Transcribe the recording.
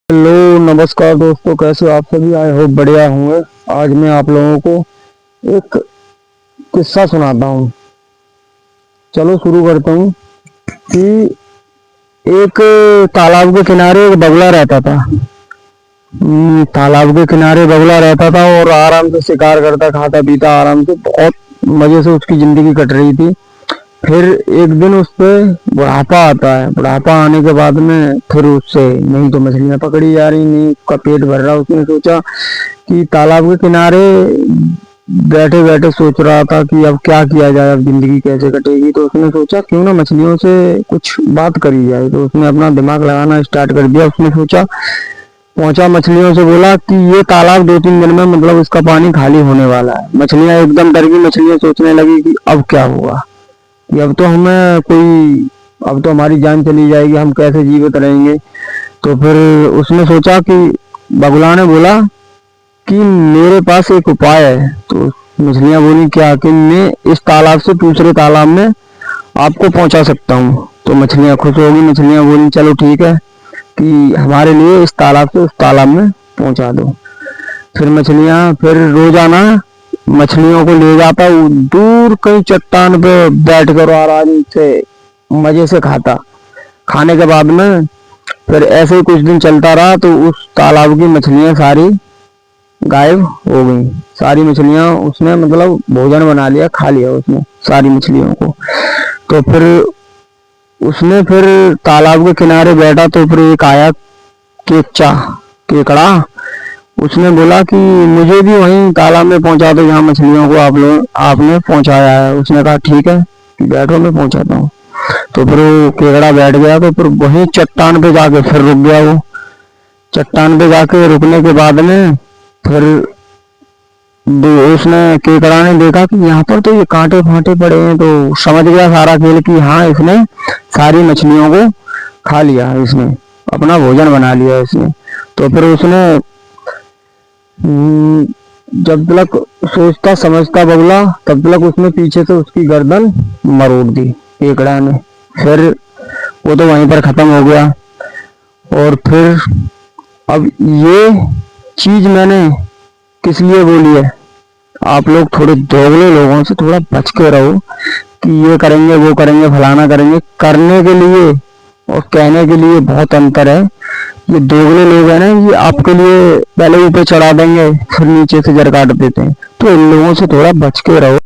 Hello नमस्कार दोस्तों, कैसे हो आप सभी। आई होप बढ़िया होंगे। आज मैं आप लोगों को एक किस्सा सुनाता हूँ। चलो शुरू करता हूँ कि एक तालाब के किनारे एक बगुला रहता था। तालाब के किनारे बगुला रहता था और आराम से शिकार करता, खाता पीता आराम से, बहुत मजे से उसकी जिंदगी कट रही थी। फिर एक दिन उस पे बुढ़ापा आता है। बुढ़ापा आने के बाद में फिर उससे नहीं तो मछलियां पकड़ी जा रही, नहीं उसका पेट भर रहा। उसने सोचा कि तालाब के किनारे बैठे बैठे सोच रहा था कि अब क्या किया जाए, अब जिंदगी कैसे कटेगी। तो उसने सोचा क्यों ना मछलियों से कुछ बात करी जाए। तो उसने अपना दिमाग लगाना स्टार्ट कर दिया। उसने सोचा, पहुंचा मछलियों से बोला कि ये तालाब 2-3 दिन में मतलब इसका पानी खाली होने वाला है। मछलियां एकदम डर गई। मछलियां सोचने लगी कि अब क्या हुआ, कि अब तो हमें कोई, अब तो हमारी जान चली जाएगी, हम कैसे जीवित रहेंगे। तो फिर उसने सोचा कि बगुला ने बोला कि मेरे पास एक उपाय है। तो मछलियां बोली क्या, कि मैं इस तालाब से दूसरे तालाब में आपको पहुंचा सकता हूँ। तो मछलियां खुश हो गई। मछलियां बोली चलो ठीक है, कि हमारे लिए इस तालाब से उस तालाब में पहुंचा दो। फिर मछलियां फिर रोजाना मछलियों को ले जाता, वो दूर कहीं चट्टान पे बैठ कर आराम से मजे से खाता। खाने के बाद में फिर ऐसे ही कुछ दिन चलता रहा तो उस तालाब की मछलियां सारी गायब हो गई। सारी मछलियां उसने मतलब भोजन बना लिया, खा लिया उसने सारी मछलियों को। तो फिर उसने फिर तालाब के किनारे बैठा तो फिर एक आया केकड़ा। केकड़ा उसने बोला कि मुझे भी वहीं तालाब में पहुंचा दो जहाँ मछलियों को आप लोग आपने पहुंचाया है। उसने कहा ठीक है, बैठो मैं पहुंचाता हूँ। तो फिर वो केकड़ा बैठ गया। तो फिर वहीं चट्टान पे जाके फिर रुक गया। वो चट्टान पे जाके रुकने के बाद में फिर उसने केकड़ा ने देखा कि यहाँ पर तो ये कांटे फांटे पड़े हैं। तो समझ गया सारा खेल कि हाँ, इसने सारी मछलियों को खा लिया, इसने अपना भोजन बना लिया इसने। तो फिर उसने जब तक सोचता समझता बगुला, तब तक उसने पीछे से उसकी गर्दन मरोड़ दी केकड़ा ने। फिर वो तो वहीं पर खत्म हो गया। और फिर अब ये चीज मैंने किस लिए बोली है, आप लोग थोड़े दोगले लोगों से थोड़ा बच के रहो कि ये करेंगे वो करेंगे फलाना करेंगे। करने के लिए और कहने के लिए बहुत अंतर है। ये दोगले लोग हैं ना, ये आपके लिए पहले ऊपर चढ़ा देंगे फिर नीचे से जड़ काट देते हैं। तो इन लोगों से थोड़ा बच के रहो।